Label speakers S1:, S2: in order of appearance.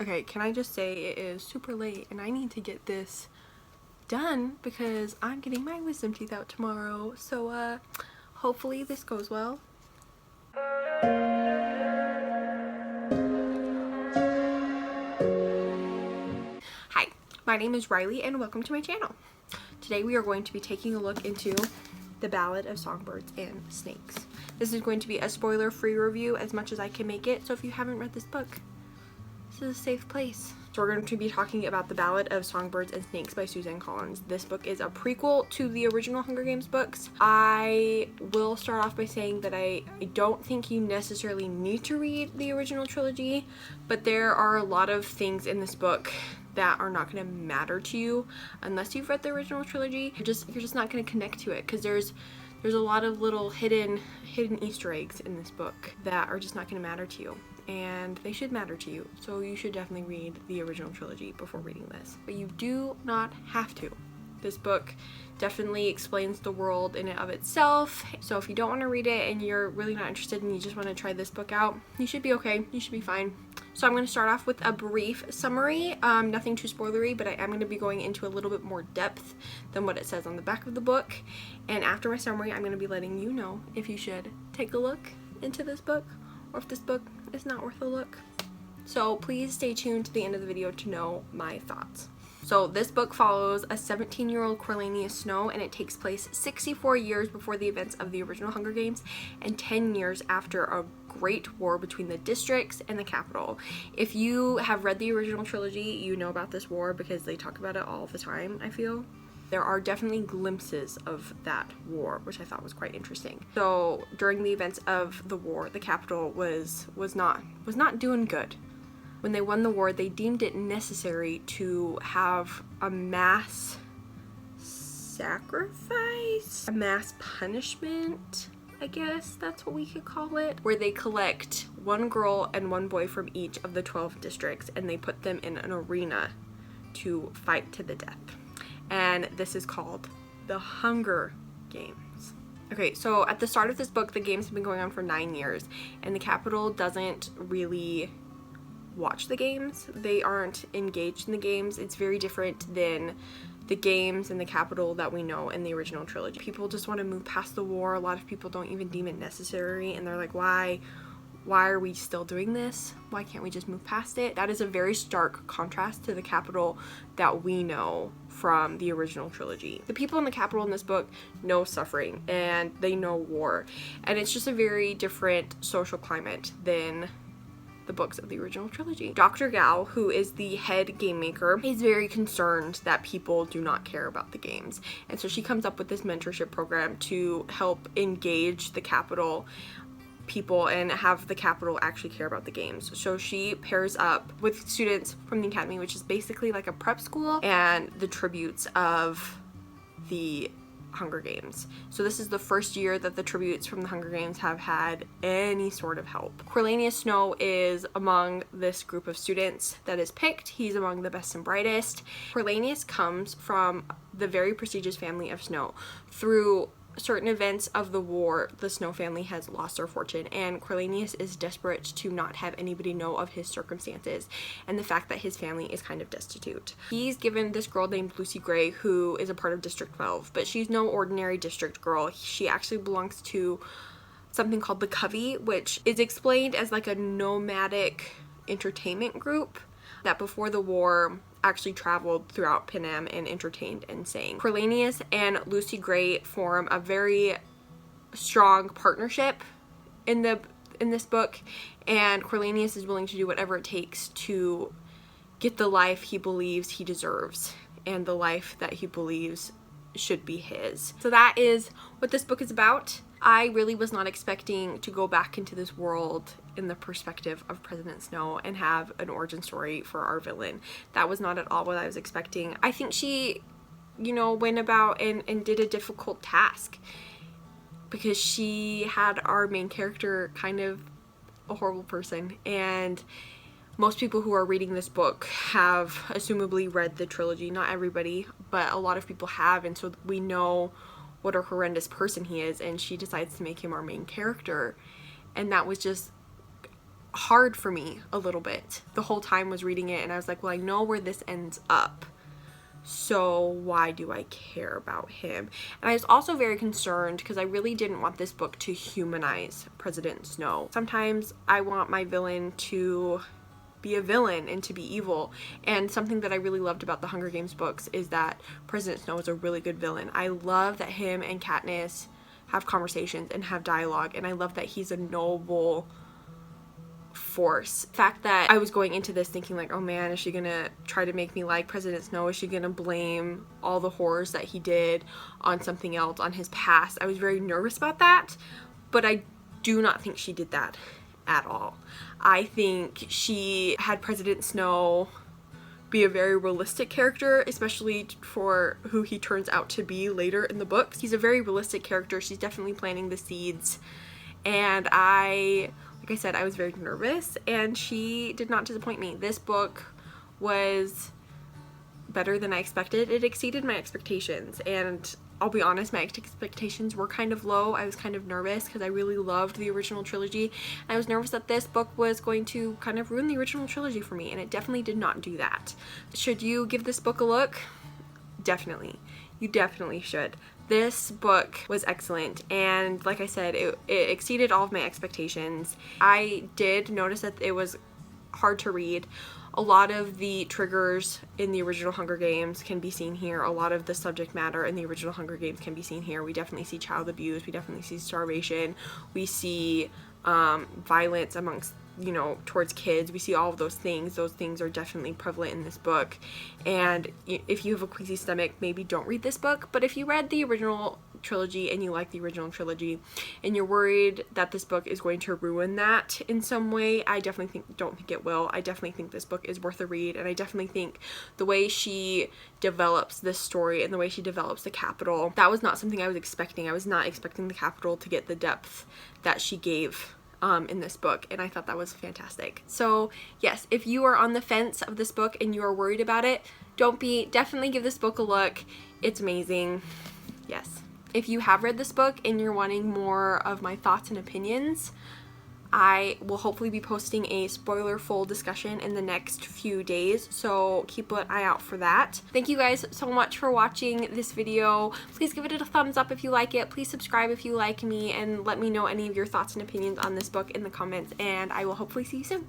S1: Okay, can I just say it is super late and I need to get this done because I'm getting my wisdom teeth out tomorrow. So, hopefully this goes well. Hi, my name is Riley and welcome to my channel. Today we are going to be taking a look into The Ballad of Songbirds and Snakes. This is going to be a spoiler-free review as much as I can make it, so if you haven't read this book, this is a safe place. So we're going to be talking about The Ballad of Songbirds and Snakes by Suzanne Collins. This book is a prequel to the original Hunger Games books. I will start off by saying that I don't think you necessarily need to read the original trilogy, but there are a lot of things in this book that are not going to matter to you unless you've read the original trilogy. You're just not going to connect to it because there's a lot of little hidden Easter eggs in this book that are just not going to matter to you. And they should matter to you, so you should definitely read the original trilogy before reading this. But you do not have to. This book definitely explains the world in and of itself, so if you don't want to read it and you're really not interested and you just want to try this book out, you should be okay. You should be fine. So I'm going to start off with a brief summary, nothing too spoilery, but I am going to be going into a little bit more depth than what it says on the back of the book. And after my summary, I'm going to be letting you know if you should take a look into this book or if this book is not worth a look. So please stay tuned to the end of the video to know my thoughts. So this book follows a 17-year-old Cornelius Snow, and it takes place 64 years before the events of the original Hunger Games and 10 years after a great war between the districts and the capital. If you have read the original trilogy, you know about this war because they talk about it all the time, I feel. There are definitely glimpses of that war, which I thought was quite interesting. So during the events of the war, the capital was not doing good. When they won the war, they deemed it necessary to have a mass sacrifice, a mass punishment, I guess that's what we could call it, where they collect one girl and one boy from each of the 12 districts and they put them in an arena to fight to the death. And this is called the Hunger Games. Okay, so at the start of this book, the games have been going on for 9 years, and the capital doesn't really watch the games. They aren't engaged in the games. It's very different than the games in the capital that we know in the original trilogy. People just want to move past the war. A lot of people don't even deem it necessary, and they're like, why are we still doing this? Why can't we just move past it? That is a very stark contrast to the capital that we know from the original trilogy. The people in the capital in this book know suffering and they know war, and it's just a very different social climate than the books of the original trilogy. Dr. Gal, who is the head game maker, is very concerned that people do not care about the games, and so she comes up with this mentorship program to help engage the capital people and have the capital actually care about the games. So she pairs up with students from the academy, which is basically like a prep school, and the tributes of the Hunger Games. So this is the first year that the tributes from the Hunger Games have had any sort of help. Cornelius Snow is among this group of students that is picked. He's among the best and brightest. Cornelius comes from the very prestigious family of Snow. Through certain events of the war, the Snow family has lost their fortune, and Cornelius is desperate to not have anybody know of his circumstances and the fact that his family is kind of destitute. He's given this girl named Lucy Gray, who is a part of District 12, but she's no ordinary district girl. She actually belongs to something called the Covey, which is explained as like a nomadic entertainment group that before the war actually traveled throughout Panem and entertained and sang. Cornelius and Lucy Gray form a very strong partnership in this book, and Cornelius is willing to do whatever it takes to get the life he believes he deserves and the life that he believes should be his. So that is what this book is about. I really was not expecting to go back into this world in the perspective of President Snow and have an origin story for our villain. That was not at all what I was expecting. I think she, went about and did a difficult task because she had our main character kind of a horrible person, and most people who are reading this book have assumably read the trilogy. Not everybody, but a lot of people have, and so we know what a horrendous person he is, and she decides to make him our main character, and that was just hard for me a little bit. The whole time was reading it and I was like, well, I know where this ends up, so why do I care about him? And I was also very concerned because I really didn't want this book to humanize President Snow. Sometimes I want my villain to be a villain and to be evil, and something that I really loved about the Hunger Games books is that President Snow is a really good villain. I love that him and Katniss have conversations and have dialogue, and I love that he's a noble force. The fact that I was going into this thinking like, oh man, is she gonna try to make me like President Snow? Is she gonna blame all the horrors that he did on something else, on his past? I was very nervous about that, but I do not think she did that at all. I think she had President Snow be a very realistic character, especially for who he turns out to be later in the books. He's a very realistic character. She's definitely planting the seeds, and like I said, I was very nervous, and she did not disappoint me. This book was better than I expected. It exceeded my expectations, and I'll be honest, my expectations were kind of low. I was kind of nervous because I really loved the original trilogy. I was nervous that this book was going to kind of ruin the original trilogy for me, and it definitely did not do that. Should you give this book a look? Definitely. You definitely should. This book was excellent, and like I said, it exceeded all of my expectations. I did notice that it was hard to read. A lot of the triggers in the original Hunger Games can be seen here. A lot of the subject matter in the original Hunger Games can be seen here. We definitely see child abuse. We definitely see starvation. We see violence amongst, you know, towards kids. We see all of those things. Those things are definitely prevalent in this book. And if you have a queasy stomach, maybe don't read this book. But if you read the original trilogy and you like the original trilogy and you're worried that this book is going to ruin that in some way, I definitely don't think it will. I definitely think this book is worth a read, and I definitely think the way she develops this story and the way she develops the Capitol, that was not something I was expecting. I was not expecting the Capitol to get the depth that she gave in this book, and I thought that was fantastic. So yes, if you are on the fence of this book and you are worried about it, don't be. Definitely give this book a look. It's amazing. Yes. If you have read this book and you're wanting more of my thoughts and opinions, I will hopefully be posting a spoiler-full discussion in the next few days, so keep an eye out for that. Thank you guys so much for watching this video. Please give it a thumbs up if you like it. Please subscribe if you like me, and let me know any of your thoughts and opinions on this book in the comments, and I will hopefully see you soon.